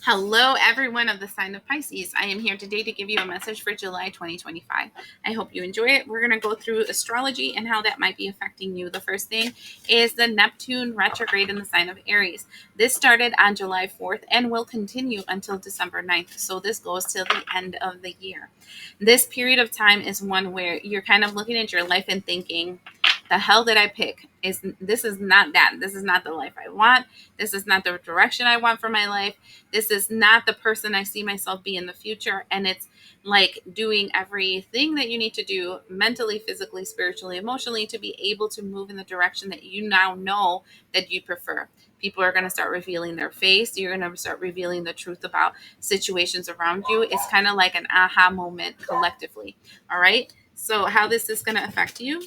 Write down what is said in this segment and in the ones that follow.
Hello, everyone of the sign of Pisces. I am here today to give you a message for July 2025. I hope you enjoy it. We're going to go through astrology and how that might be affecting you. The first thing is the Neptune retrograde in the sign of Aries. This started on July 4th and will continue until December 9th. So this goes till the end of the year. This period of time is one where you're kind of looking at your life and thinking, the hell did I pick? This is not that. This is not the life I want. This is not the direction I want for my life. This is not the person I see myself be in the future. And it's like doing everything that you need to do mentally, physically, spiritually, emotionally to be able to move in the direction that you now know that you prefer. People are going to start revealing their face. You're going to start revealing the truth about situations around you. It's kind of like an aha moment collectively. All right. So how this is going to affect you.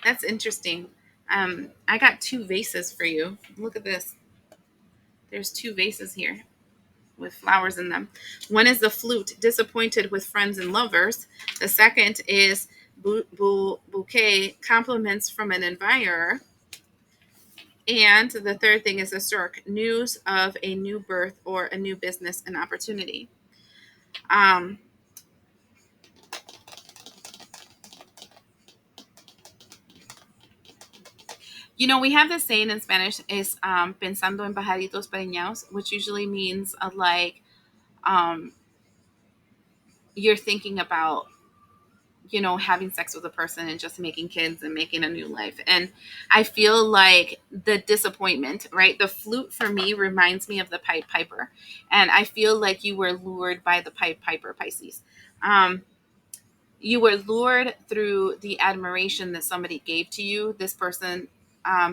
That's interesting. I got two vases for you. Look at this. There's two vases here with flowers in them. One is the flute, disappointed with friends and lovers. The second is bouquet, compliments from an admirer. And the third thing is a stork, news of a new birth or a new business and opportunity. Um, we have this saying in Spanish is pensando en pajaritos preñados, which usually means um, you're thinking about having sex with a person and just making kids and making a new life. And I feel like the disappointment, right? The flute for me reminds me of the Pied Piper. And I feel like you were lured by the Pied Piper, Pisces. You were lured through the admiration that somebody gave to you. This person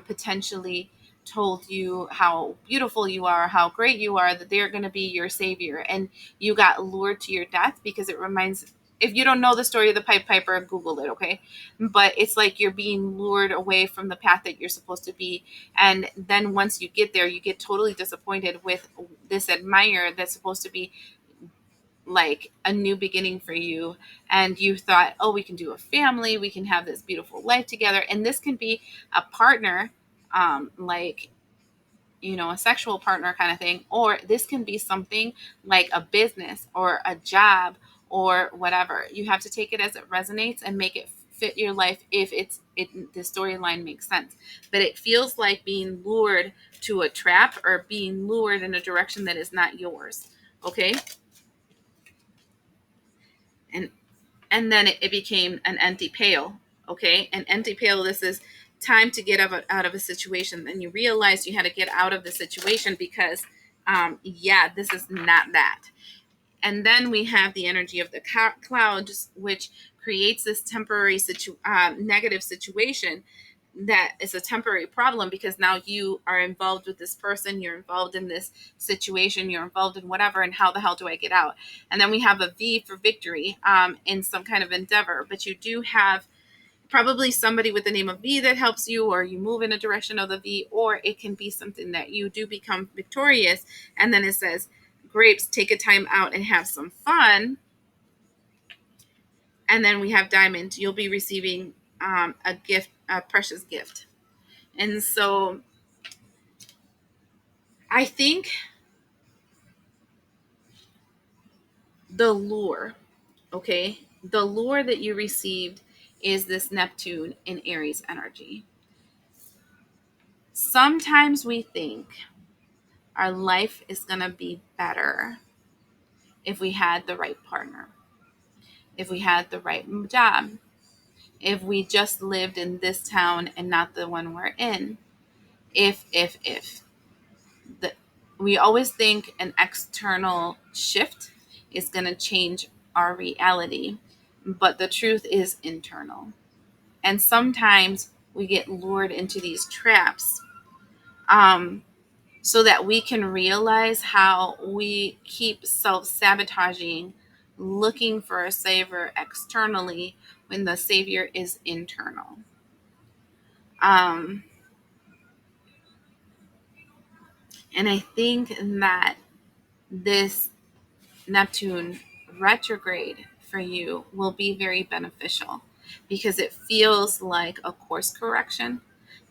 potentially told you how beautiful you are, how great you are, that they're going to be your savior. And you got lured to your death because it reminds, if you don't know the story of the Pied Piper, Google it, okay? But it's like you're being lured away from the path that you're supposed to be. And then once you get there, you get totally disappointed with this admirer that's supposed to be like a new beginning for you. And you thought, oh, we can do a family, we can have this beautiful life together. And this can be a partner, like a sexual partner kind of thing, or this can be something like a business or a job or whatever. You have to take it as it resonates and make it fit your life if the storyline makes sense. But it feels like being lured to a trap or being lured in a direction that is not yours. Okay. and and then it became an empty pail. Okay, an empty pail. This is time to get out of a situation. Then you realized you had to get out of the situation because yeah, this is not that. And then we have the energy of the clouds, which creates this temporary negative situation that is a temporary problem because now you are involved with this person, you're involved in this situation, you're involved in whatever, and how the hell do I get out? And then we have a V for victory in some kind of endeavor, but you do have probably somebody with the name of V that helps you, or you move in a direction of the V, or it can be something that you do become victorious. And then it says, grapes, take a time out and have some fun. And then we have diamond, you'll be receiving a gift, a precious gift. And so I think the lure, okay, the lure that you received is this Neptune in Aries energy. Sometimes we think our life is going to be better if we had the right partner, if we had the right job, if we just lived in this town and not the one we're in. If. The, we always think an external shift is going to change our reality, but the truth is internal. And sometimes we get lured into these traps so that we can realize how we keep self-sabotaging, looking for a savior externally when the savior is internal. Um, and I think that this Neptune retrograde for you will be very beneficial. because it feels like a course correction,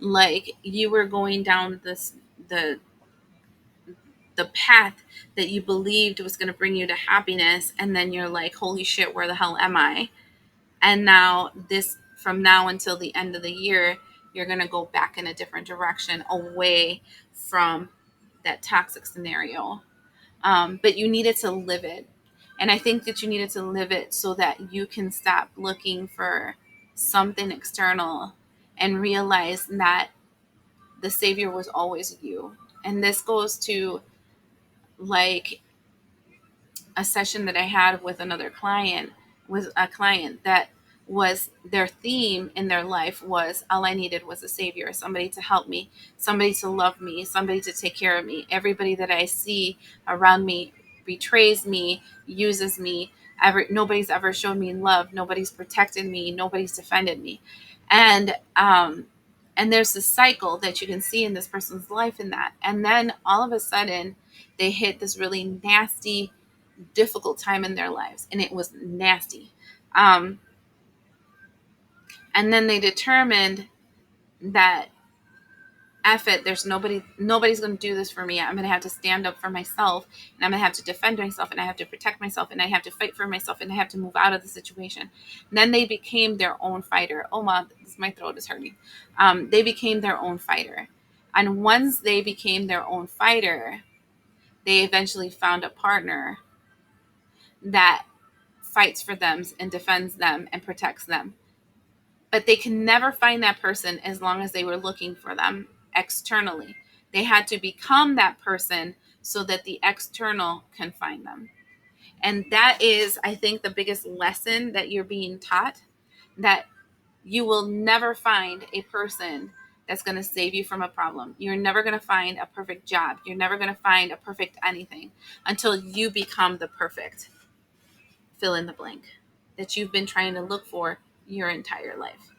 like you were going down the the path that you believed was going to bring you to happiness, and then you're like, holy shit, where the hell am I? And now this, from now until the end of the year, you're going to go back in a different direction, away from that toxic scenario. But you needed to live it. And I think that you needed to live it so that you can stop looking for something external and realize that the savior was always you. And this goes to like a session that I had with another client, with a client that was, their theme in their life was, all I needed was a savior, somebody to help me, somebody to love me, somebody to take care of me. Everybody that I see around me betrays me, uses me. Nobody's ever shown me love. Nobody's protected me. Nobody's defended me. And there's this cycle that you can see in this person's life in that. And then all of a sudden they hit this really nasty, difficult time in their lives, and it was nasty. Um, and then they determined that F it, nobody's going to do this for me. I'm going to have to stand up for myself, and I'm going to have to defend myself, and I have to protect myself, and I have to fight for myself, and I have to move out of the situation. And then they became their own fighter. Oh my, my throat is hurting. They became their own fighter. And once they became their own fighter, they eventually found a partner that fights for them and defends them and protects them. But they can never find that person as long as they were looking for them externally. They had to become that person so that the external can find them. And that is, I think, the biggest lesson that you're being taught, that you will never find a person that's going to save you from a problem. You're never going to find a perfect job. You're never going to find a perfect anything until you become the perfect fill in the blank that you've been trying to look for your entire life.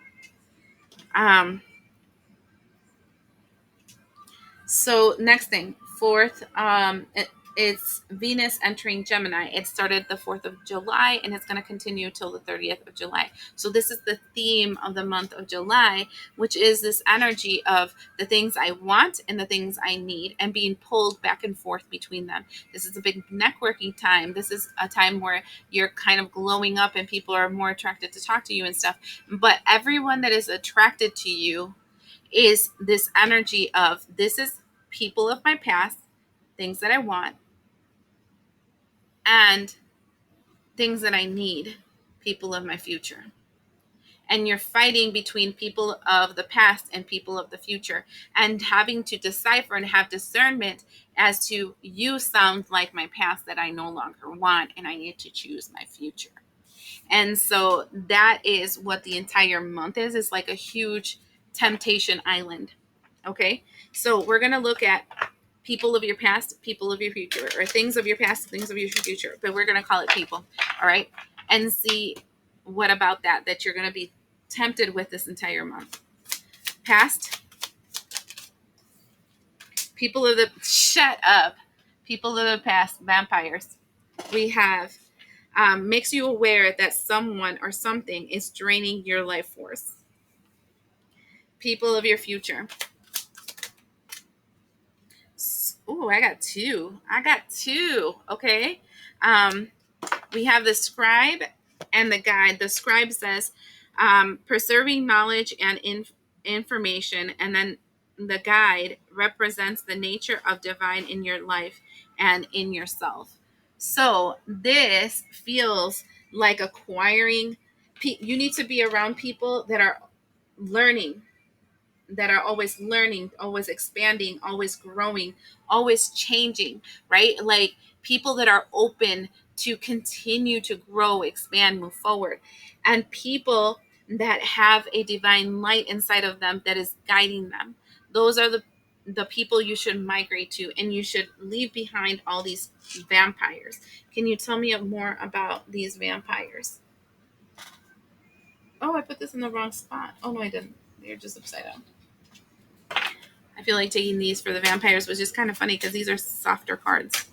So next thing, fourth, it's Venus entering Gemini. It started the 4th of July and it's going to continue till the 30th of July. So this is the theme of the month of July, which is this energy of the things I want and the things I need and being pulled back and forth between them. This is a big networking time. This is a time where you're kind of glowing up and people are more attracted to talk to you and stuff. But everyone that is attracted to you is this energy of, this is people of my past, things that I want, and things that I need, people of my future. And you're fighting between people of the past and people of the future, and having to decipher and have discernment as to, you sound like my past that I no longer want, and I need to choose my future. And so that is what the entire month is. It's like a huge temptation island. Okay, so we're going to look at people of your past, people of your future, or things of your past, things of your future, but we're going to call it people. All right, and see what about that you're going to be tempted with this entire month. Past, people of the, shut up, people of the past, vampires. We have makes you aware that someone or something is draining your life force. People of your future. Ooh, I got two. Okay. We have the scribe and the guide. The scribe says, preserving knowledge and information. And then the guide represents the nature of divine in your life and in yourself. So this feels like acquiring. You need to be around people that are learning, that are always learning, always expanding, always growing, always changing, right? Like people that are open to continue to grow, expand, move forward, and people that have a divine light inside of them that is guiding them. Those are the people you should migrate to, and you should leave behind all these vampires. Can you tell me more about these vampires? Oh, I put this in the wrong spot. Oh no, I didn't. They're just upside down. I feel like taking these for the vampires was just kind of funny because these are softer cards.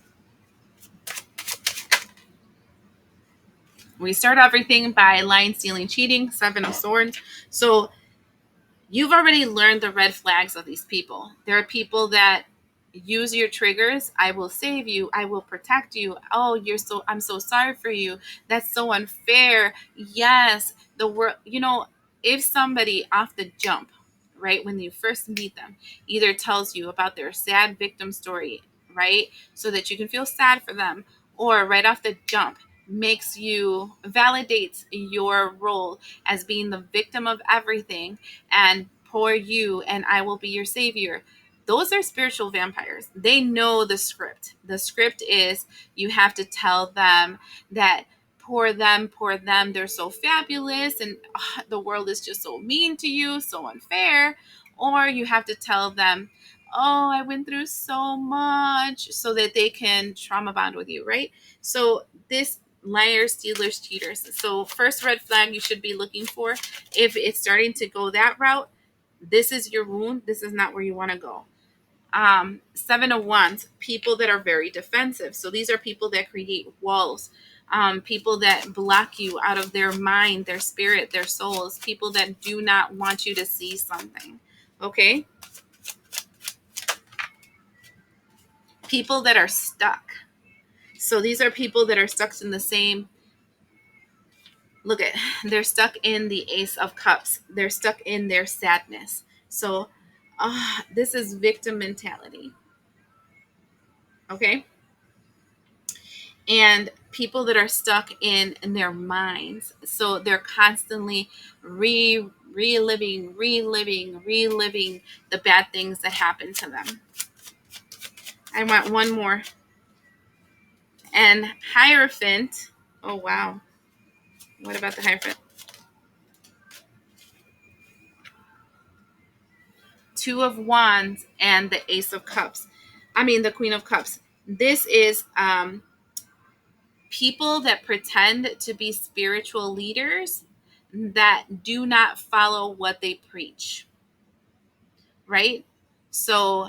We start everything by lying, stealing, cheating, 7 of Swords. So you've already learned the red flags of these people. There are people that use your triggers. I will save you. I will protect you. Oh, I'm so sorry for you. That's so unfair. Yes, the world, if somebody off the jump, right, when you first meet them, either tells you about their sad victim story, right, so that you can feel sad for them, or right off the jump validates your role as being the victim of everything, and poor you, and I will be your savior. Those are spiritual vampires. They know the script. The script is you have to tell them that poor them, they're so fabulous, and the world is just so mean to you, so unfair. Or you have to tell them, oh, I went through so much, so that they can trauma bond with you, right? So this liars, stealers, cheaters. So first red flag you should be looking for, if it's starting to go that route, this is your wound. This is not where you want to go. 7 of Wands, people that are very defensive. So these are people that create walls, people that block you out of their mind, their spirit, their souls, people that do not want you to see something. Okay? People that are stuck. So these are people that are stuck in the same. Look at, they're stuck in the Ace of Cups. They're stuck in their sadness. So this is victim mentality. Okay? And people that are stuck in their minds. So they're constantly reliving the bad things that happen to them. I want one more. And Hierophant. Oh, wow. What about the Hierophant? 2 of Wands and the Ace of Cups. I mean, the Queen of Cups. This is people that pretend to be spiritual leaders that do not follow what they preach, right? So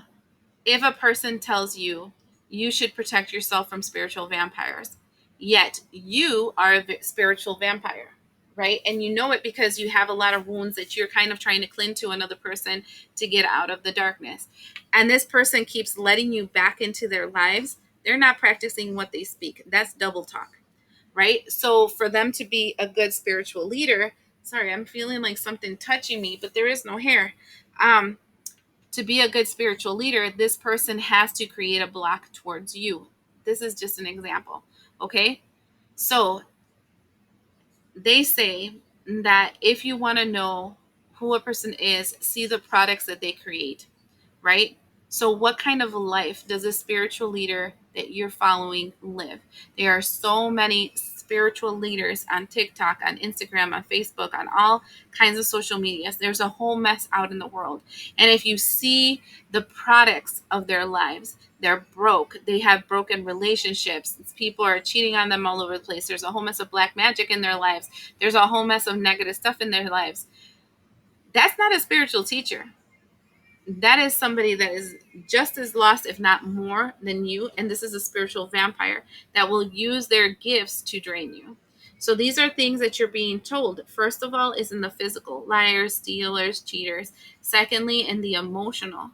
if a person tells you you should protect yourself from spiritual vampires, yet you are a spiritual vampire, right? And you know it because you have a lot of wounds that you're kind of trying to cling to another person to get out of the darkness. And this person keeps letting you back into their lives. They're not practicing what they speak. That's double talk, right? So for them to be a good spiritual leader, sorry, I'm feeling like something touching me, but there is no hair. To be a good spiritual leader, this person has to create a block towards you. This is just an example. Okay. So they say that if you want to know who a person is, see the products that they create, right? So, what kind of a life does a spiritual leader that you're following live? There are so many spiritual leaders on TikTok, on Instagram, on Facebook, on all kinds of social medias. There's a whole mess out in the world. And if you see the products of their lives, they're broke. They have broken relationships. People are cheating on them all over the place. There's a whole mess of black magic in their lives. There's a whole mess of negative stuff in their lives. That's not a spiritual teacher. That is somebody that is just as lost, if not more, than you. And this is a spiritual vampire that will use their gifts to drain you. So these are things that you're being told. First of all, is in the physical: liars, stealers, cheaters. Secondly, in the emotional.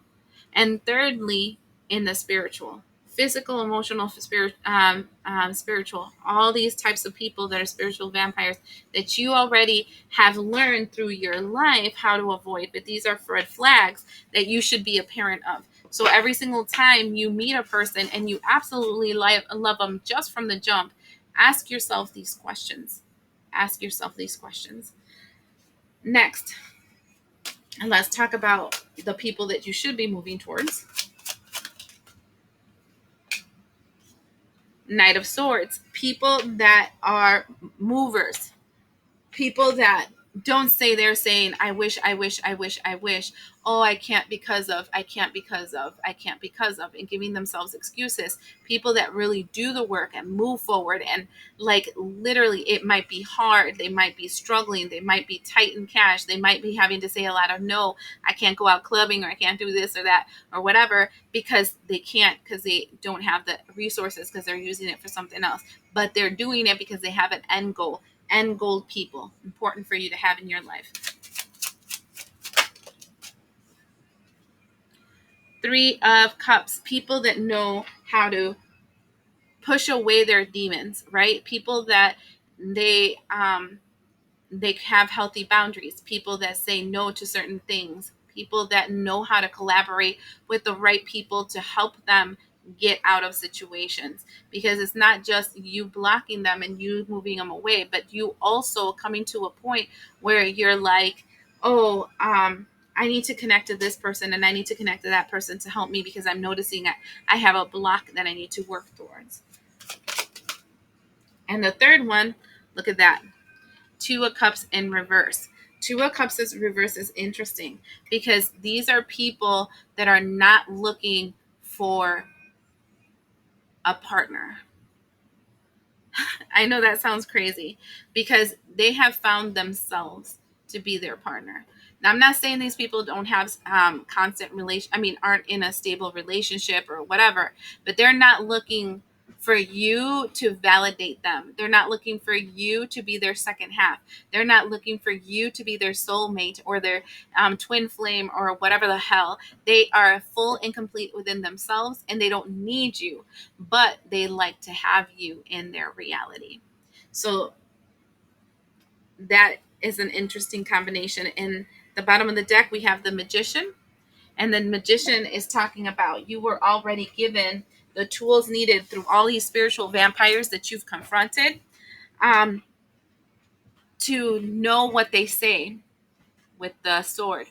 And thirdly, in the spiritual. Physical, emotional, spiritual. All these types of people that are spiritual vampires that you already have learned through your life how to avoid. But these are red flags that you should be a parent of. So every single time you meet a person and you absolutely love them just from the jump, ask yourself these questions. Ask yourself these questions. Next, and let's talk about the people that you should be moving towards. Knight of Swords, people that are movers, people that don't say they're saying, I wish, I wish, I wish, I wish. Oh, I can't because of, I can't because of, I can't because of, and giving themselves excuses. People that really do the work and move forward, and like literally, it might be hard. They might be struggling. They might be tight in cash. They might be having to say a lot of no, I can't go out clubbing, or I can't do this or that or whatever, because they can't, because they don't have the resources, because they're using it for something else. But they're doing it because they have an end goal. End goal people, important for you to have in your life. 3 of Cups, people that know how to push away their demons, right? People that they they have healthy boundaries, people that say no to certain things, people that know how to collaborate with the right people to help them get out of situations, because it's not just you blocking them and you moving them away, but you also coming to a point where you're like, oh, I need to connect to this person and I need to connect to that person to help me, because I'm noticing I have a block that I need to work towards. And the third one, look at that, 2 of Cups in reverse. 2 of Cups is reverse is interesting, because these are people that are not looking for a partner. I know that sounds crazy, because they have found themselves to be their partner. Now, I'm not saying these people don't have constant relation. I mean, aren't in a stable relationship or whatever, but they're not looking for you to validate them. They're not looking for you to be their second half. They're not looking for you to be their soulmate or their twin flame or whatever the hell. They are full and complete within themselves, and they don't need you, but they like to have you in their reality. So that is an interesting combination. In the bottom of the deck, we have the Magician, and the Magician is talking about you were already given the tools needed through all these spiritual vampires that you've confronted, um, to know what they say with the sword,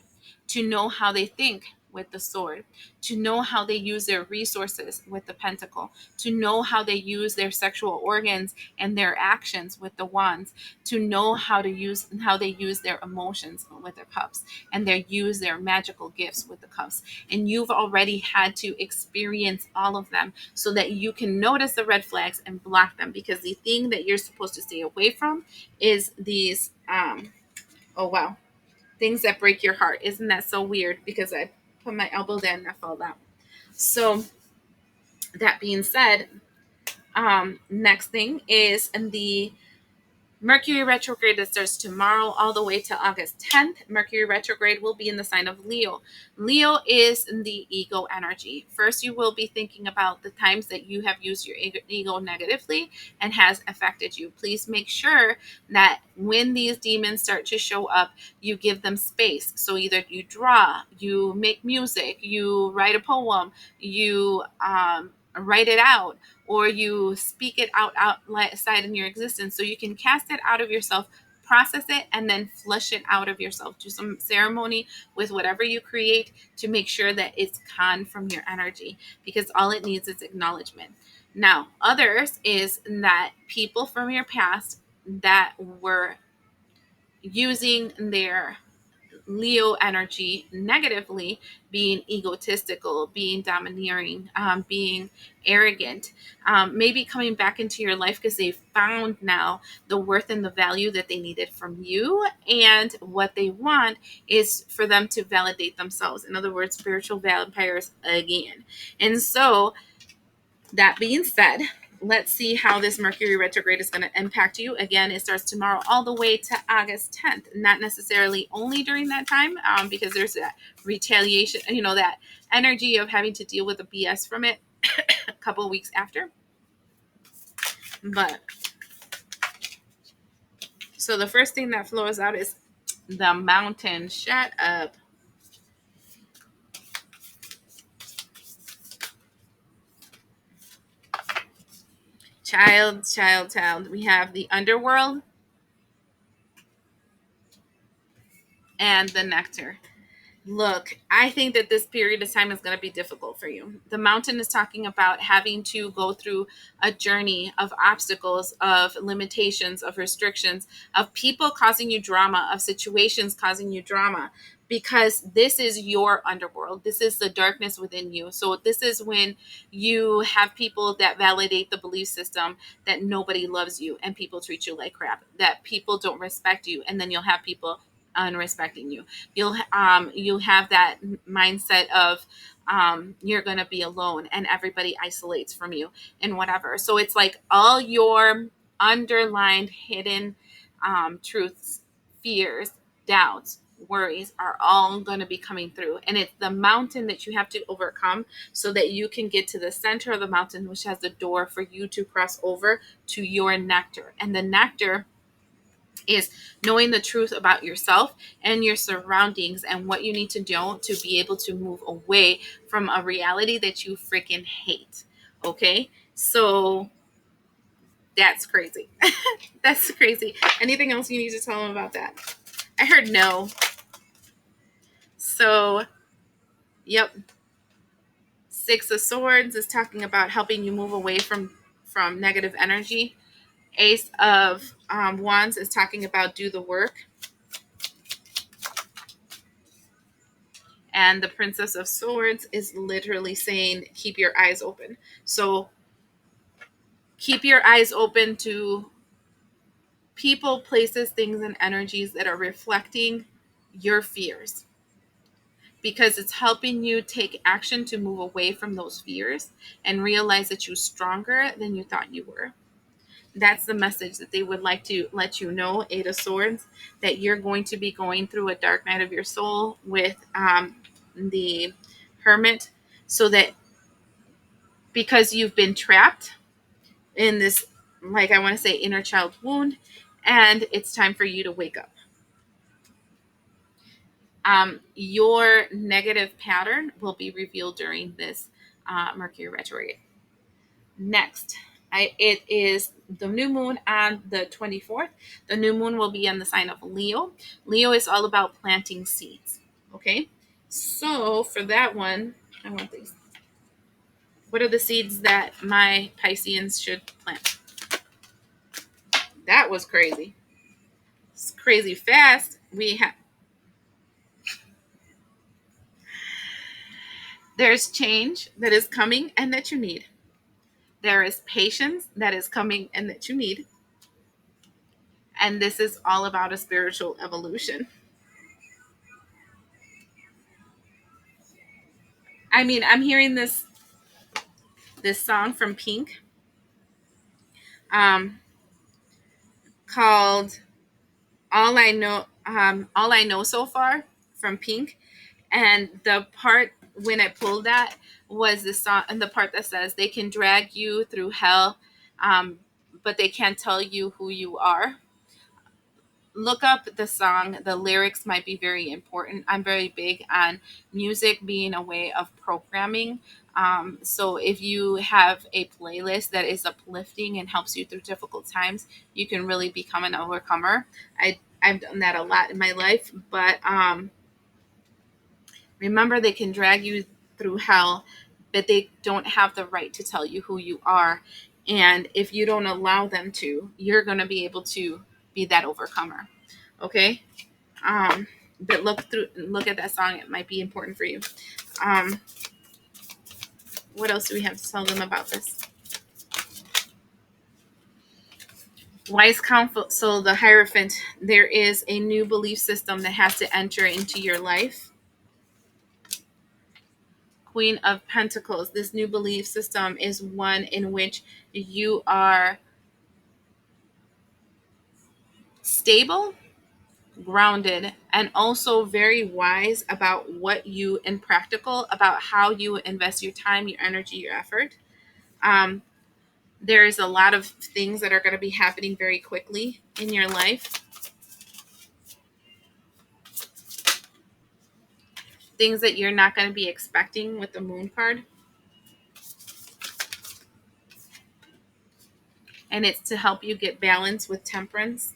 to know how they think with the sword, to know how they use their resources with the pentacle, to know how they use their sexual organs and their actions with the wands, to know how they use their emotions with their cups, and they use their magical gifts with the cups. And you've already had to experience all of them so that you can notice the red flags and block them, because the thing that you're supposed to stay away from is these oh wow, things that break your heart. Isn't that so weird? Because I put my elbow down and I fell down. So that being said, next thing is the Mercury retrograde that starts tomorrow all the way to August 10th. Mercury retrograde will be in the sign of Leo. Leo is in the ego energy. First, you will be thinking about the times that you have used your ego negatively and has affected you. Please make sure that when these demons start to show up, you give them space. So either you draw, you make music, you write a poem, you write it out, or you speak it outside in your existence, so you can cast it out of yourself, process it, and then flush it out of yourself. Do some ceremony with whatever you create to make sure that it's gone from your energy, because all it needs is acknowledgement. Now, others is that people from your past that were using their Leo energy negatively, being egotistical, being domineering, being arrogant, maybe coming back into your life because they found now the worth and the value that they needed from you. And what they want is for them to validate themselves. In other words, spiritual vampires again. And so, that being said, let's see how this Mercury retrograde is going to impact you. Again, it starts tomorrow all the way to August 10th. Not necessarily only during that time, because there's that retaliation, that energy of having to deal with the BS from it a couple of weeks after. But so the first thing that flows out is the Mountain. Shut up. Child. We have the Underworld and the Nectar. Look, I think that this period of time is going to be difficult for you. The mountain is talking about having to go through a journey of obstacles, of limitations, of restrictions, of people causing you drama, of situations causing you drama, because this is your underworld. This is the darkness within you. So, this is when you have people that validate the belief system that nobody loves you and people treat you like crap, that people don't respect you, and then you'll have people unrespecting you. You'll have that mindset of you're going to be alone and everybody isolates from you and whatever. So it's like all your underlined hidden truths, fears, doubts, worries are all going to be coming through, and it's the mountain that you have to overcome so that you can get to the center of the mountain, which has the door for you to cross over to your nectar. And the nectar is knowing the truth about yourself and your surroundings and what you need to do to be able to move away from a reality that you freaking hate. Okay? So that's crazy. That's crazy. Anything else you need to tell them about that? I heard no. So, yep. Six of Swords is talking about helping you move away from negative energy. Ace of Wands is talking about do the work. And the Princess of Swords is literally saying, keep your eyes open. So keep your eyes open to people, places, things, and energies that are reflecting your fears, because it's helping you take action to move away from those fears and realize that you're stronger than you thought you were. That's the message that they would like to let you know, Eight of Swords, that you're going to be going through a dark night of your soul with the Hermit, so that because you've been trapped in this, like I want to say, inner child wound, and it's time for you to wake up. Your negative pattern will be revealed during this Mercury retrograde. Next, it is the new moon on the 24th. The new moon will be on the sign of Leo. Leo is all about planting seeds. Okay, so for that one, I want these. What are the seeds that my Pisceans should plant? That was crazy. It's crazy fast. There's change that is coming and that you need. There is patience that is coming and that you need. And this is all about a spiritual evolution. I mean, I'm hearing this song from Pink, um, called All I Know So Far from Pink. And the part when I pulled that was the song, and the part that says they can drag you through hell, but they can't tell you who you are. Look up the song. The lyrics might be very important. I'm very big on music being a way of programming. So if you have a playlist that is uplifting and helps you through difficult times, you can really become an overcomer. I've done that a lot in my life, but remember, they can drag you through hell, but they don't have the right to tell you who you are. And if you don't allow them to, you're going to be able to be that overcomer. Okay? But look at that song. It might be important for you. Um, what else do we have to tell them about this? Wise counsel. So the Hierophant, there is a new belief system that has to enter into your life. Queen of Pentacles. This new belief system is one in which you are stable, grounded, and also very wise about what you, and practical about how you invest your time, your energy, your effort. There's a lot of things that are going to be happening very quickly in your life. Things that you're not going to be expecting with the Moon card. And it's to help you get balance with Temperance.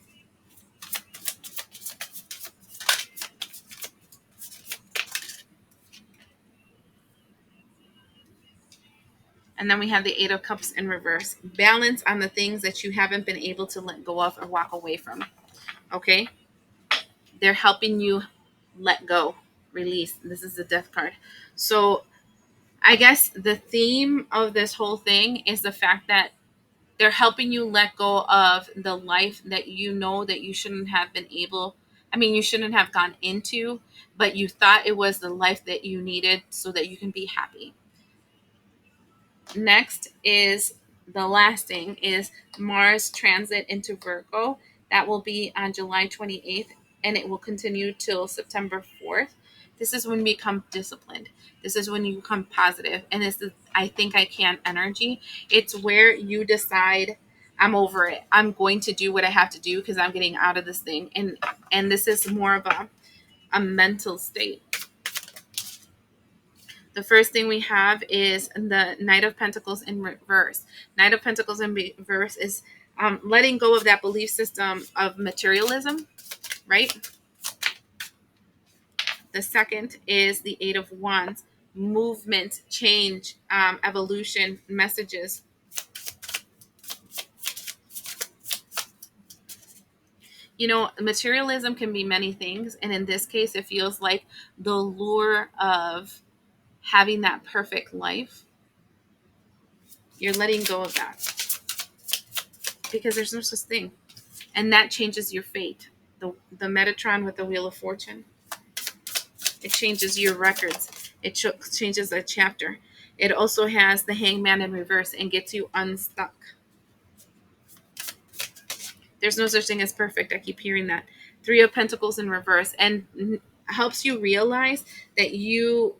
And then we have the Eight of Cups in reverse. Balance on the things that you haven't been able to let go of or walk away from. Okay? They're helping you let go, release. This is the Death card. So I guess the theme of this whole thing is the fact that they're helping you let go of the life that you know that you shouldn't have been able, I mean, you shouldn't have gone into, but you thought it was the life that you needed so that you can be happy. Next is the last thing is Mars transit into Virgo. That will be on July 28th and it will continue till September 4th. This is when we become disciplined. This is when you become positive. And this is I think I can energy. It's where you decide I'm over it. I'm going to do what I have to do because I'm getting out of this thing. And this is more of a mental state. The first thing we have is the Knight of Pentacles in reverse. Knight of Pentacles in reverse is letting go of that belief system of materialism, right? The second is the Eight of Wands, movement, change, evolution, messages. You know, materialism can be many things. And in this case, it feels like the lure of having that perfect life. You're letting go of that because there's no such thing. And that changes your fate. The Metatron with the Wheel of Fortune. It changes your records. It changes a chapter. It also has the Hangman in reverse and gets you unstuck. There's no such thing as perfect. I keep hearing that. Three of Pentacles in reverse and helps you realize that you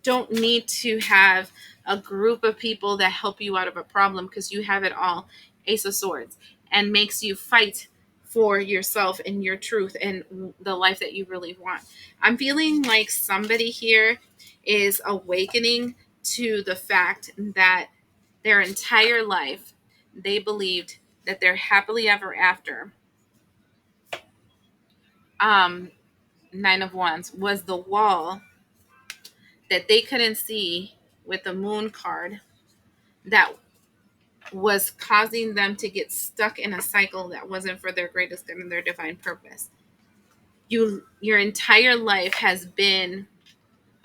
don't need to have a group of people that help you out of a problem because you have it all. Ace of Swords. And makes you fight for yourself and your truth and the life that you really want. I'm feeling like somebody here is awakening to the fact that their entire life they believed that they're happily ever after. um Nine of Wands was the wall that they couldn't see with the Moon card that was causing them to get stuck in a cycle that wasn't for their greatest good and their divine purpose. Your entire life has been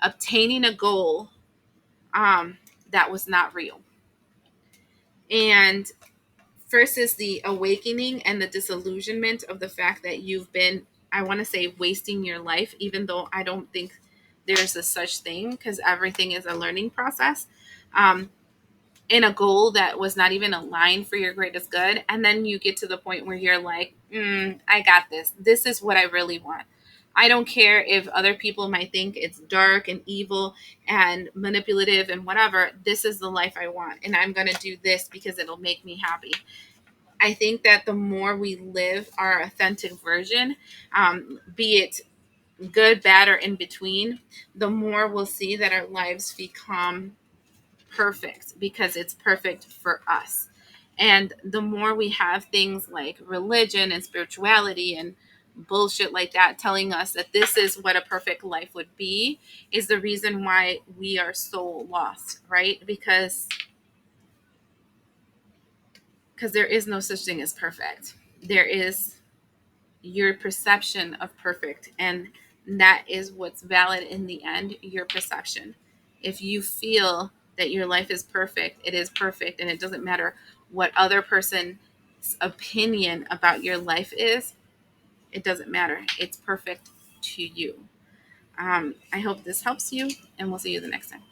obtaining a goal that was not real. And first is the awakening and the disillusionment of the fact that you've been, I want to say, wasting your life, even though I don't think there's a such thing because everything is a learning process. In a goal that was not even aligned for your greatest good. And then you get to the point where you're like, I got this. This is what I really want. I don't care if other people might think it's dark and evil and manipulative and whatever. This is the life I want. And I'm going to do this because it'll make me happy. I think that the more we live our authentic version, be it good, bad, or in between, the more we'll see that our lives become perfect because it's perfect for us. And the more we have things like religion and spirituality and bullshit like that telling us that this is what a perfect life would be is the reason why we are so lost, right? Because there is no such thing as perfect. There is your perception of perfect, and that is what's valid in the end, your perception. If you feel that your life is perfect, it is perfect, and it doesn't matter what other person's opinion about your life is. It doesn't matter. It's perfect to you. I hope this helps you, and we'll see you the next time.